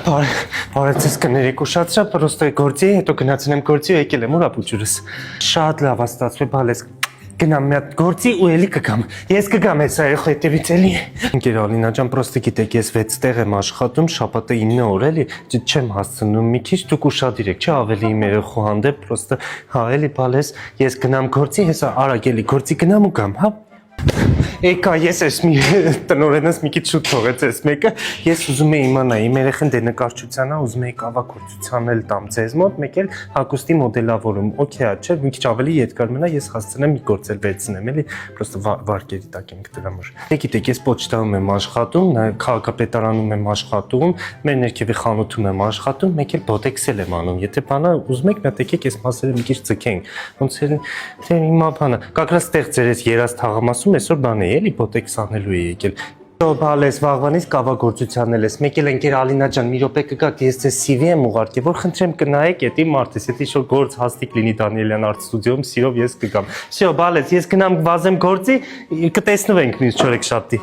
Բարեցես կներեք ուշացրա, պրոստը գործի, հետո գնացին եմ գործի ու եկել եմ ուր ապուջուրս։ Շատ լավ աստացվի, բալես գնամ մի հատ գործի ու էլի կգամ։ Ես կգամ այս երեխու հետևից էլի։ Ընկեր Ալինա ջան, պրոստը գիտեք, ես 6 տեղ եմ աշխատում, շաբաթը 9 օր էլի, չեմ հասցնում մի քիչ, դուք ուշադիր եք, չէ՞ ավելի իմ երեխու հանդեպ, պրոստը հա էլի բալես, ես գնամ գործի, հեսա արագ էլի գործի գնամ ու գամ, հա։ Եկա ես ես մի տնօրենս մի քիչ շուտ թողեց այս մեկը ես ուզում եի իմանալ իմ երեխան դե նկարչության է ուզում եի կավագործության էլ տամ ձեզ մոտ մեկ էլ հագուստի մոդելավորում օքեյ է չէ մի քիչ ավելի երկար մնա ես հասցնեմ մի գործ էլ վերցնեմ էլի պրոստը վարկերի տակ ենք դրա համար դե գիտեք ես պոչտայում եմ աշխատում քաղաքապետարանում եմ աշխատում մեր ներքևի խանութում եմ աշխատում մեկ էլ բոտեքսել եմ անում եթե բանա ուզում եք մի հատ եկեք այս մասերը մի քիչ ձգենք ոնց էլ դե հիմա բանա կակրած ստեղծեր ես երաս թաղամասում այսօր բան է էլի բոտեքս անելու է եկել բալես վաղվանից կավագործության էլ ես մեկ էլ ընկեր Ալինա ջան մի րոպե կգաք ես ձեզ CV եմ ուղարկել որ խնդրեմ կնայեք էդի մարդես եթե շո գործ հաստիկ լինի Դանիելյան արտ ստուդիոյում սիրով ես կգամ всё բալես ես գնամ վազեմ գործի կտեսնվենք մյուս չորեքշաբթի